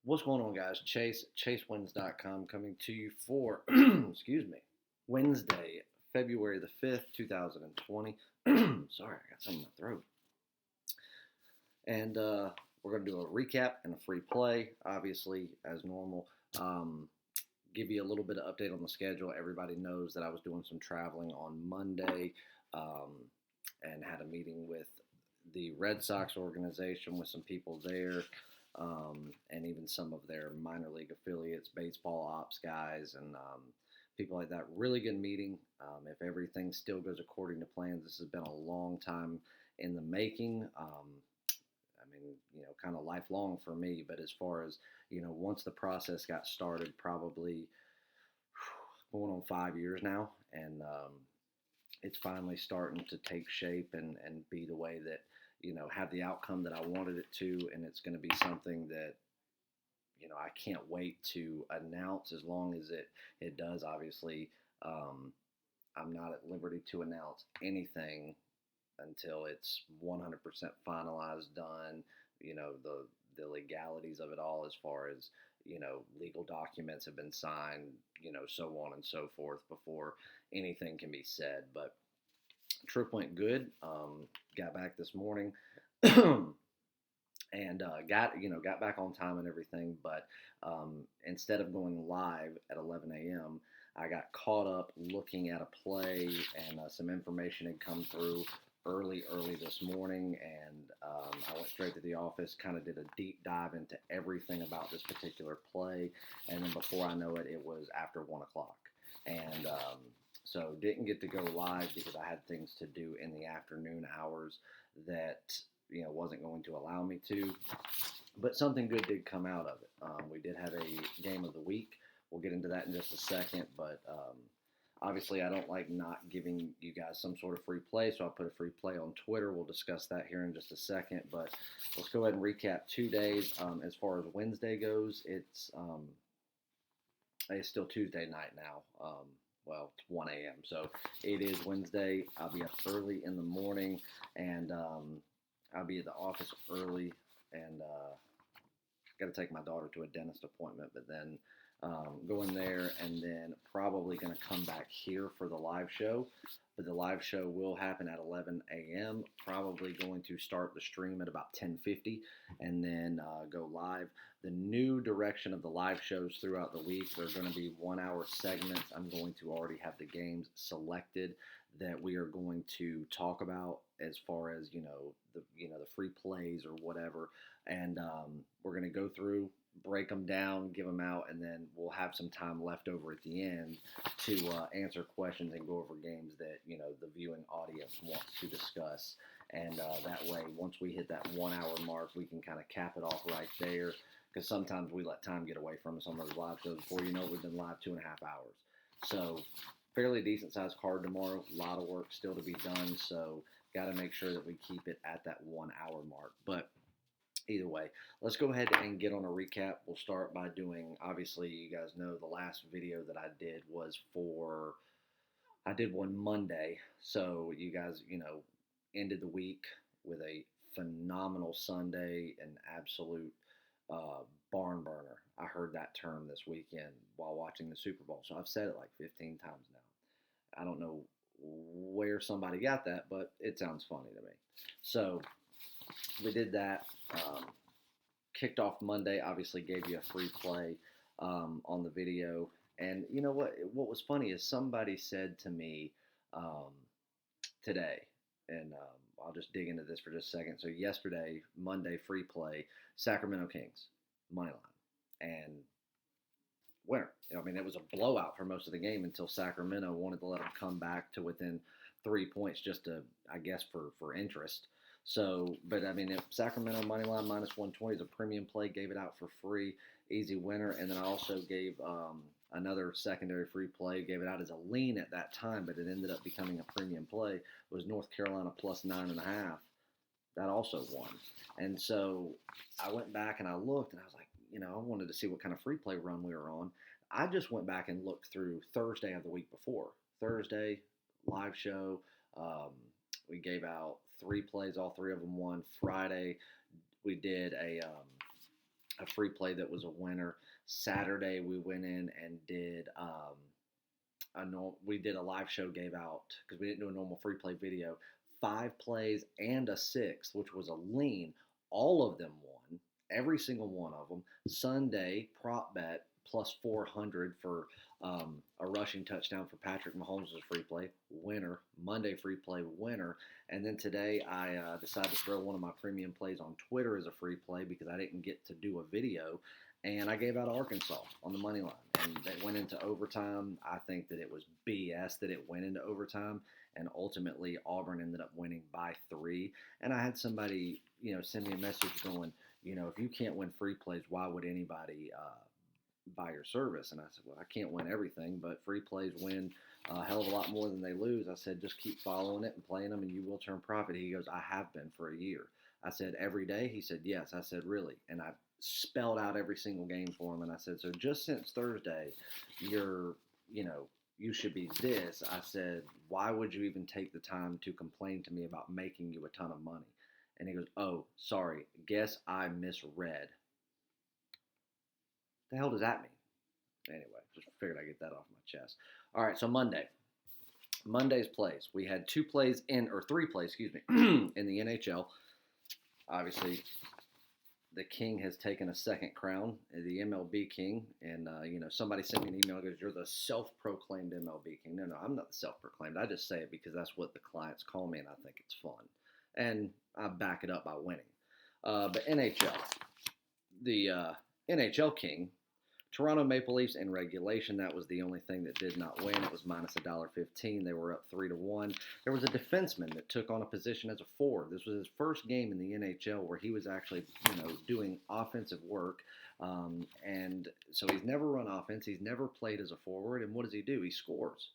What's going on, guys? ChaseWins.com coming to you for, excuse me, Wednesday, February the 5th, 2020. Sorry, I got something in my throat. And we're going to do a recap and a free play, obviously, as normal. Give you a little bit of update on the schedule. Everybody knows that I was doing some traveling on Monday and had a meeting with the Red Sox organization with some people there. And even some of their minor league affiliates, baseball ops guys, and people like that. Really good meeting. If everything still goes according to plans, this has been a long time in the making. Kind of lifelong for me. But as far as, once the process got started, probably going on 5 years now, and it's finally starting to take shape and be the way that, have the outcome that I wanted it to, and it's going to be something that, I can't wait to announce as long as it does. Obviously, I'm not at liberty to announce anything until it's 100% finalized, done, the legalities of it all as far as, legal documents have been signed, so on and so forth before anything can be said. But trip went good. Got back this morning and got back on time and everything. But instead of going live at 11 a.m., I got caught up looking at a play, and some information had come through early this morning, and I went straight to the office, kind of did a deep dive into everything about this particular play, and then before I know it, it was after 1 o'clock. And so didn't get to go live because I had things to do in the afternoon hours that, wasn't going to allow me to. But something good did come out of it. We did have a game of the week. We'll get into that in just a second. But obviously, I don't like not giving you guys some sort of free play, so I put a free play on Twitter. We'll discuss that here in just a second. But let's go ahead and recap 2 days. As far as Wednesday goes, it's still Tuesday night now. Well, it's 1 a.m. So it is Wednesday. I'll be up early in the morning, and I'll be at the office early, and got to take my daughter to a dentist appointment, but then go in there, and then probably going to come back here for the live show. But the live show will happen at 11 a.m. Probably going to start the stream at about 10:50 and then go live. The new direction of the live shows throughout the week, they're going to be 1 hour segments. I'm going to already have the games selected that we are going to talk about as far as, the free plays or whatever. And we're going to go through, break them down, give them out, and then we'll have some time left over at the end to answer questions and go over games that, the viewing audience wants to discuss. And that way, once we hit that 1 hour mark, we can kind of cap it off right there, because sometimes we let time get away from us on those live shows. Before you know it, we've been live 2.5 hours. So fairly decent sized card tomorrow. A lot of work still to be done, so got to make sure that we keep it at that 1 hour mark. But either way, let's go ahead and get on a recap. We'll start by doing, obviously, you guys know the last video that I did was I did one Monday. So you guys, ended the week with a phenomenal Sunday, an absolute barn burner. I heard that term this weekend while watching the Super Bowl. So I've said it like 15 times now. I don't know where somebody got that, but it sounds funny to me. So we did that. Kicked off Monday, obviously gave you a free play on the video. And you know what was funny is somebody said to me today, and I'll just dig into this for just a second. So yesterday, Monday, free play, Sacramento Kings, money line, and winner. It was a blowout for most of the game until Sacramento wanted to let them come back to within 3 points just to, I guess, for interest. So, but if Sacramento money line minus 120 is a premium play, gave it out for free, easy winner. And then I also gave another secondary free play, gave it out as a lean at that time, but it ended up becoming a premium play. It was North Carolina plus 9.5. That also won. And so I went back and I looked, and I was like, I wanted to see what kind of free play run we were on. I just went back and looked through Thursday of the week before. Thursday, live show. We gave out 3 plays, all 3 of them won. Friday, we did a a free play that was a winner. Saturday we went in and did we did a live show, gave out, because we didn't do a normal free play video, 5 plays and a sixth, which was a lean. All of them won, every single one of them. Sunday prop bet plus 400 for a rushing touchdown for Patrick Mahomes as a free play winner. Monday free play winner. And then today I decided to throw one of my premium plays on Twitter as a free play because I didn't get to do a video. And I gave out Arkansas on the money line. And they went into overtime. I think that it was BS that it went into overtime. And ultimately, Auburn ended up winning by 3. And I had somebody, send me a message going, if you can't win free plays, why would anybody buy your service? And I said, well, I can't win everything, but free plays win a hell of a lot more than they lose. I said, just keep following it and playing them, and you will turn profit. He goes, I have been for a year. I said, every day? He said, yes. I said, really? And I spelled out every single game for him, and I said, so just since Thursday, you should be this. I said, why would you even take the time to complain to me about making you a ton of money? And he goes, oh, sorry, guess I misread. The hell does that mean? Anyway, just figured I'd get that off my chest. All right, so Monday's plays. We had 3 plays, in the NHL. Obviously, the King has taken a second crown, the MLB King. And, somebody sent me an email that goes, you're the self-proclaimed MLB King. No, I'm not the self-proclaimed. I just say it because that's what the clients call me, and I think it's fun. And I back it up by winning. But NHL, the NHL King, Toronto Maple Leafs in regulation, that was the only thing that did not win. It was minus $1.15. They were up 3-1. There was a defenseman that took on a position as a forward. This was his first game in the NHL where he was actually, doing offensive work. And so he's never run offense. He's never played as a forward. And what does he do? He scores.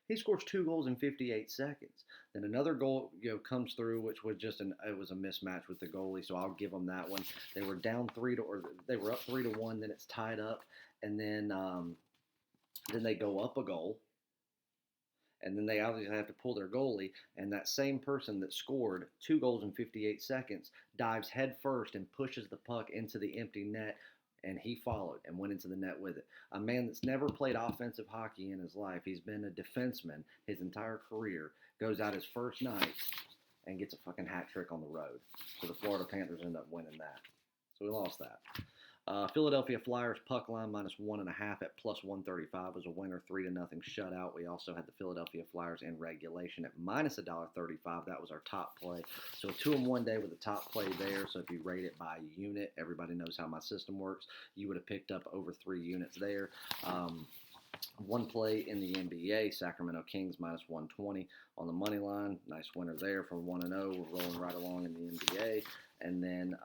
He scores 2 goals in 58 seconds. Then another goal, comes through, which was it was a mismatch with the goalie, so I'll give them that one. They were down they were up 3-1. Then it's tied up, and then they go up a goal, and then they obviously have to pull their goalie. And that same person that scored 2 goals in 58 seconds dives head first and pushes the puck into the empty net. And he followed and went into the net with it. A man that's never played offensive hockey in his life. He's been a defenseman his entire career. Goes out his first night and gets a fucking hat trick on the road. So the Florida Panthers end up winning that. So we lost that. Philadelphia Flyers puck line minus 1.5 at plus 135 was a winner, 3-0 shutout. We also had the Philadelphia Flyers in regulation at minus $1.35. That was our top play. So a 2-in-1 day with a top play there. So if you rate it by unit, everybody knows how my system works. You would have picked up over 3 units there. One play in the NBA, Sacramento Kings minus 120 on the money line. Nice winner there from 1-0. We're rolling right along in the NBA. And then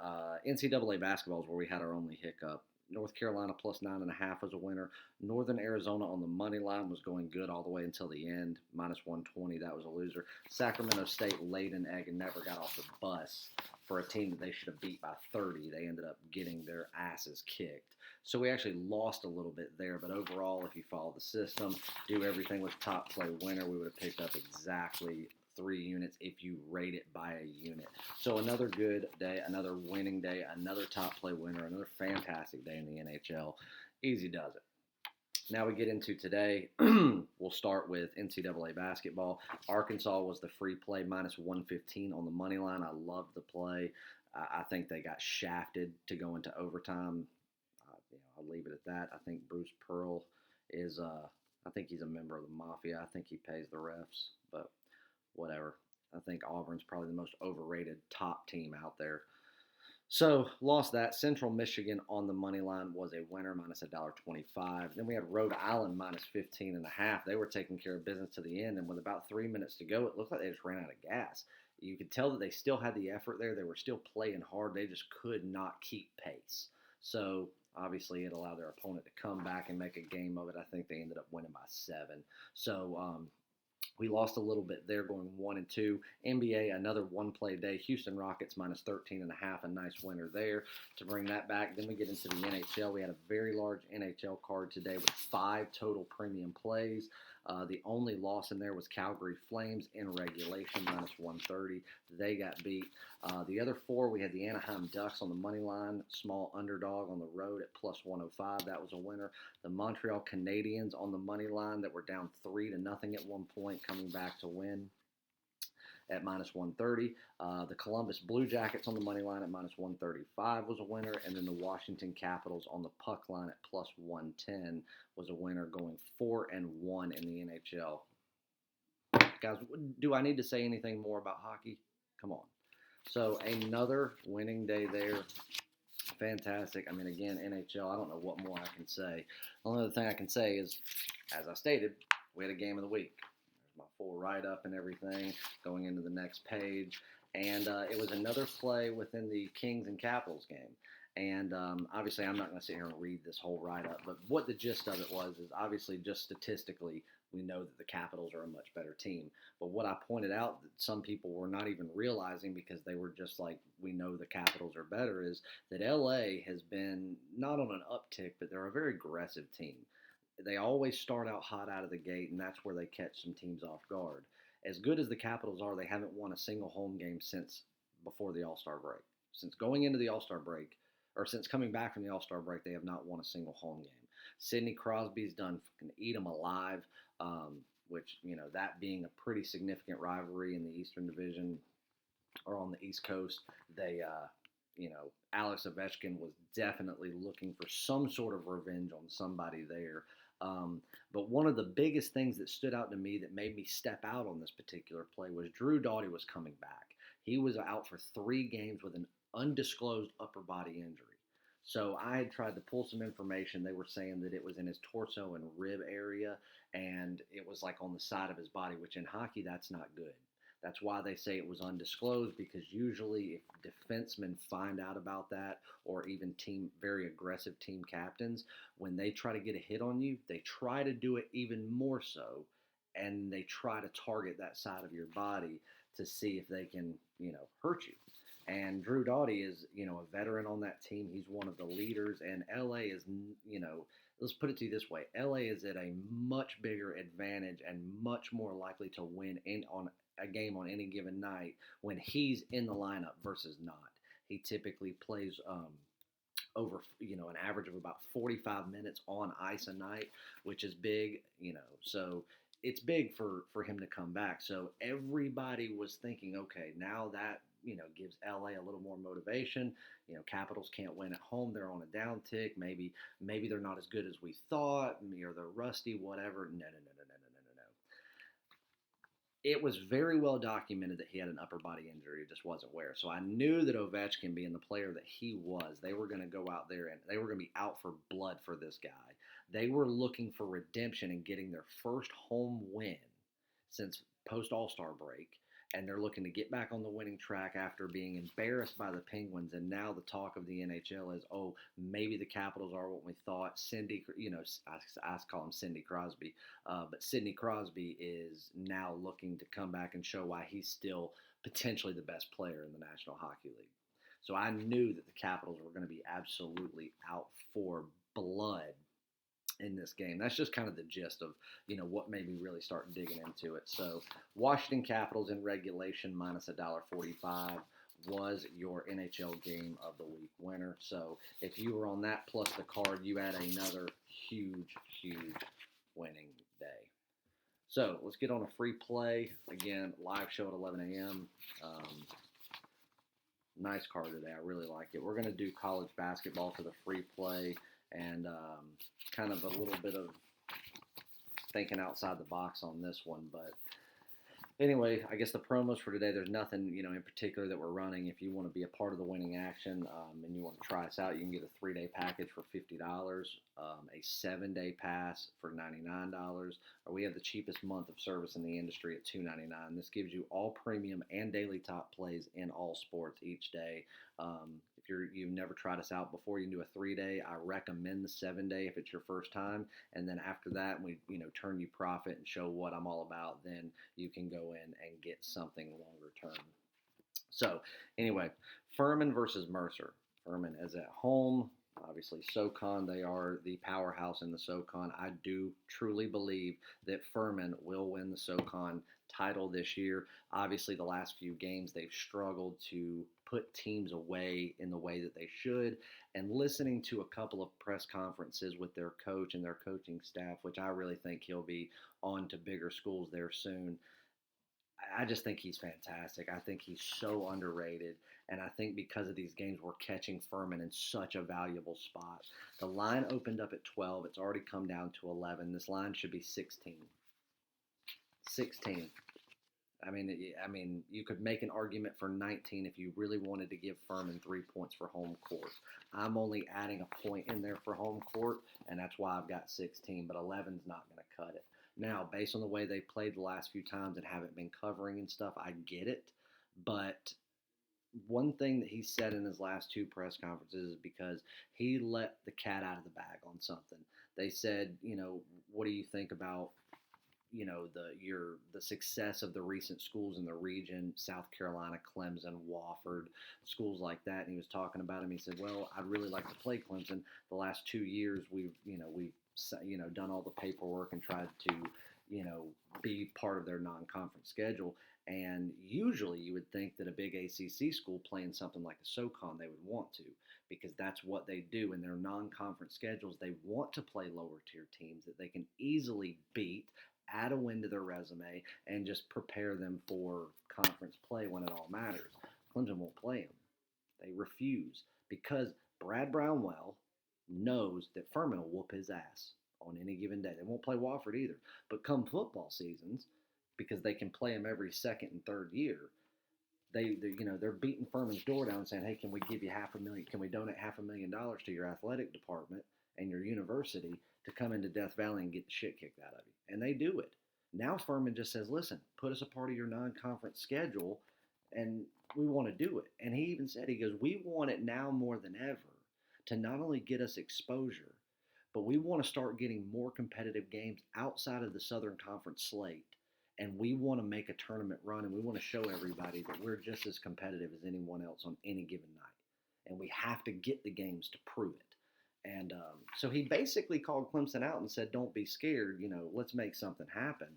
NCAA basketball is where we had our only hiccup. North Carolina plus 9.5 was a winner. Northern Arizona on the money line was going good all the way until the end. Minus 120, that was a loser. Sacramento State laid an egg and never got off the bus for a team that they should have beat by 30. They ended up getting their asses kicked. So we actually lost a little bit there. But overall, if you follow the system, do everything with top play winner, we would have picked up exactly 3 units if you rate it by a unit. So another good day, another winning day, another top play winner, another fantastic day in the NHL. Easy does it. Now we get into today. We'll start with NCAA basketball. Arkansas was the free play, minus 115 on the money line. I loved the play. I think they got shafted to go into overtime. I'll leave it at that. I think Bruce Pearl is, I think he's a member of the Mafia. I think he pays the refs, but whatever. I think Auburn's probably the most overrated top team out there. So, lost that. Central Michigan on the money line was a winner, minus $1.25. Then we had Rhode Island minus 15.5. They were taking care of business to the end, and with about 3 minutes to go, it looked like they just ran out of gas. You could tell that they still had the effort there. They were still playing hard. They just could not keep pace. So, obviously, it allowed their opponent to come back and make a game of it. I think they ended up winning by 7. So, we lost a little bit there, going 1-2. NBA, another one-play day. Houston Rockets minus 13.5, a nice winner there to bring that back. Then we get into the NHL. We had a very large NHL card today with 5 total premium plays. The only loss in there was Calgary Flames in regulation, -130. They got beat. The other four, we had the Anaheim Ducks on the money line, small underdog on the road at +105. That was a winner. The Montreal Canadiens on the money line that were down 3-0 at one point, coming back to win at -130. The Columbus Blue Jackets on the money line at -135 was a winner, and then the Washington Capitals on the puck line at +110 was a winner, going 4-1 in the NHL. Guys, do I need to say anything more about hockey? Come on. So another winning day there. Fantastic. I mean, again, NHL, I don't know what more I can say. The only other thing I can say is, as I stated, we had a game of the week. There's my full write-up and everything going into the next page. And it was another play within the Kings and Capitals game. And obviously, I'm not going to sit here and read this whole write-up, but what the gist of it was is obviously just statistically, we know that the Capitals are a much better team. But what I pointed out that some people were not even realizing because they were just like, we know the Capitals are better, is that LA has been not on an uptick, but they're a very aggressive team. They always start out hot out of the gate, and that's where they catch some teams off guard. As good as the Capitals are, they haven't won a single home game since before the All-Star break. Since going into the All-Star break, or since coming back from the All-Star break, they have not won a single home game. Sidney Crosby's done fucking eat them alive, which, you know, that being a pretty significant rivalry in the Eastern Division or on the East Coast, they, Alex Ovechkin was definitely looking for some sort of revenge on somebody there. But one of the biggest things that stood out to me that made me step out on this particular play was Drew Doughty was coming back. He was out for 3 games with an undisclosed upper body injury. So I had tried to pull some information. They were saying that it was in his torso and rib area, and it was like on the side of his body, which in hockey, that's not good. That's why they say it was undisclosed, because usually if defensemen find out about that, or even very aggressive team captains, when they try to get a hit on you, they try to do it even more so, and they try to target that side of your body to see if they can, hurt you. And Drew Doughty is, a veteran on that team. He's one of the leaders, and LA is, let's put it to you this way. LA is at a much bigger advantage and much more likely to win on a game on any given night when he's in the lineup versus not. He typically plays over, an average of about 45 minutes on ice a night, which is big, so it's big for him to come back. So everybody was thinking, okay, now that, gives LA a little more motivation. Capitals can't win at home. They're on a downtick. Maybe they're not as good as we thought, or they're rusty, whatever. No. It was very well documented that he had an upper body injury. It just wasn't where. So I knew that Ovechkin, being the player that he was, they were going to go out there and they were going to be out for blood for this guy. They were looking for redemption and getting their first home win since post-All-Star break. And they're looking to get back on the winning track after being embarrassed by the Penguins. And now the talk of the NHL is, oh, maybe the Capitals are what we thought. I call him Cindy Crosby. But Sidney Crosby is now looking to come back and show why he's still potentially the best player in the National Hockey League. So I knew that the Capitals were going to be absolutely out for blood in this game. That's just kind of the gist of, what made me really start digging into it. So Washington Capitals in regulation minus $1.45 was your NHL game of the week winner. So if you were on that plus the card, you had another huge winning day. So let's get on a free play. Again, live show at 11 a.m. Nice card today. I really like it. We're going to do college basketball for the free play. And kind of a little bit of thinking outside the box on this one. But anyway, I guess the promos for today, there's nothing, in particular that we're running. If you want to be a part of the winning action and you want to try us out, you can get a 3-day package for $50, a 7-day pass for $99, or we have the cheapest month of service in the industry at $2.99. This gives you all premium and daily top plays in all sports each day. If you've never tried us out before, you can do a 3-day. I recommend the 7-day if it's your first time. And then after that, we turn you profit and show what I'm all about. Then you can go in and get something longer term. So anyway, Furman versus Mercer. Furman is at home. Obviously, SoCon, they are the powerhouse in the SoCon. I do truly believe that Furman will win the SoCon title this year. Obviously, the last few games, they've struggled to put teams away in the way that they should. And listening to a couple of press conferences with their coach and their coaching staff, which I really think he'll be on to bigger schools there soon, I just think he's fantastic. I think he's so underrated. And I think because of these games, we're catching Furman in such a valuable spot. The line opened up at 12. It's already come down to 11. This line should be 16. 16. I mean, you could make an argument for 19 if you really wanted to give Furman 3 points for home court. I'm only adding a point in there for home court, and that's why I've got 16. But 11's not going to cut it. Now, based on the way they played the last few times and haven't been covering and stuff, I get it. But one thing that he said in his last two press conferences is because he let the cat out of the bag on something. They said, what do you think about, the success of the recent schools in the region, South Carolina, Clemson, Wofford, schools like that. And he was talking about him. He said, well, I'd really like to play Clemson. The last 2 years, we've done all the paperwork and tried to, be part of their non-conference schedule. And usually you would think that a big ACC school playing something like the SoCon, they would want to, because that's what they do in their non-conference schedules. They want to play lower tier teams that they can easily beat, add a win to their resume, and just prepare them for conference play when it all matters. Clemson won't play them. They refuse because Brad Brownwell knows that Furman will whoop his ass on any given day. They won't play Wofford either. But come football seasons, because they can play them every second and third year, they're beating Furman's door down and saying, hey, can we give you $500,000? Can we donate $500,000 to your athletic department and your university to come into Death Valley and get the shit kicked out of you? And they do it. Now Furman just says, listen, put us a part of your non-conference schedule, and we want to do it. And he even said, he goes, we want it now more than ever to not only get us exposure, but we want to start getting more competitive games outside of the Southern Conference slate. And we want to make a tournament run, and we want to show everybody that we're just as competitive as anyone else on any given night. And we have to get the games to prove it. And so he basically called Clemson out and said, don't be scared, let's make something happen.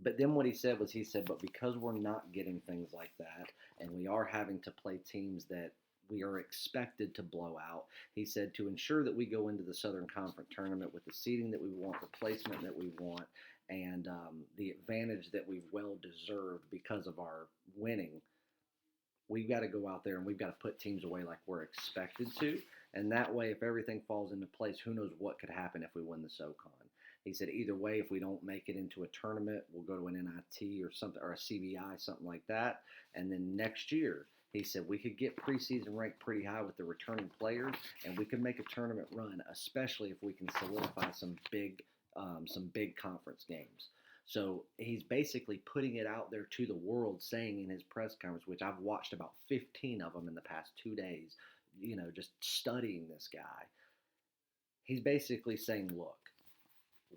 But then what he said was, but because we're not getting things like that, and we are having to play teams that we are expected to blow out, he said, to ensure that we go into the Southern Conference tournament with the seeding that we want, the placement that we want, and the advantage that we've well deserved because of our winning, we've got to go out there and we've got to put teams away like we're expected to. And that way, if everything falls into place, who knows what could happen if we win the SoCon. He said, either way, if we don't make it into a tournament, we'll go to an NIT or something, or a CBI, something like that. And then next year, he said, we could get preseason ranked pretty high with the returning players, and we could make a tournament run, especially if we can solidify some big conference games. So he's basically putting it out there to the world, saying in his press conference, which I've watched about 15 of them in the past 2 days, just studying this guy. He's basically saying, look,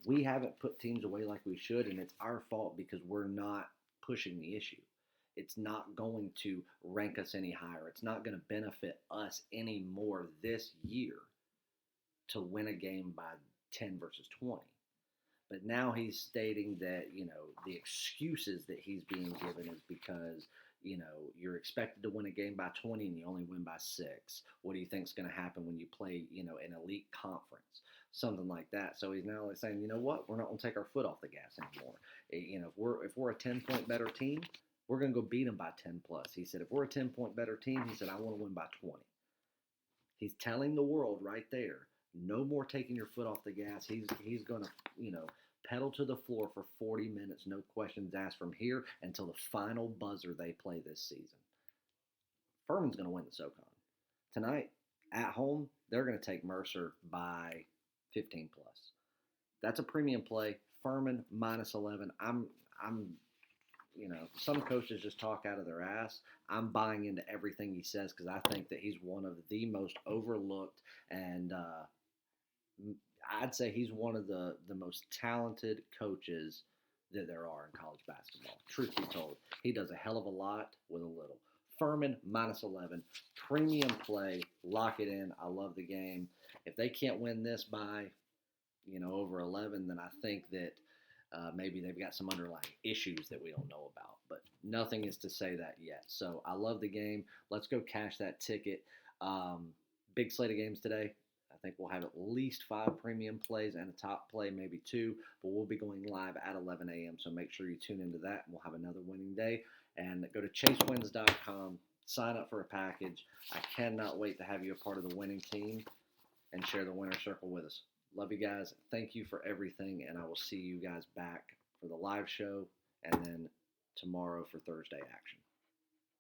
we haven't put teams away like we should, and it's our fault because we're not pushing the issue. It's not going to rank us any higher. It's not going to benefit us any more this year to win a game by 10 versus 20. But now he's stating that, the excuses that he's being given is because, you're expected to win a game by 20 and you only win by 6. What do you think is going to happen when you play, an elite conference? Something like that. So he's now saying, you know what? We're not going to take our foot off the gas anymore. If we're a 10-point better team, we're going to go beat them by 10 plus. He said, if we're a 10-point better team, he said, I want to win by 20. He's telling the world right there, no more taking your foot off the gas. He's going to, pedal to the floor for 40 minutes, no questions asked, from here until the final buzzer they play this season. Furman's going to win the SoCon. Tonight, at home, they're going to take Mercer by 15 plus. That's a premium play. Furman minus 11. I'm some coaches just talk out of their ass. I'm buying into everything he says because I think that he's one of the most overlooked, and I'd say he's one of the most talented coaches that there are in college basketball. Truth be told, he does a hell of a lot with a little. Furman minus 11, premium play Lock it in. I love the game. If they can't win this by, over 11, then I think that maybe they've got some underlying issues that we don't know about. But nothing is to say that yet. So I love the game. Let's go cash that ticket. Big slate of games today. I think we'll have at least 5 premium plays and a top play, maybe 2. But we'll be going live at 11 a.m. So make sure you tune into that, and we'll have another winning day. And go to chasewins.com. Sign up for a package. I cannot wait to have you a part of the winning team and share the winner circle with us. Love you guys. Thank you for everything, and I will see you guys back for the live show and then tomorrow for Thursday action.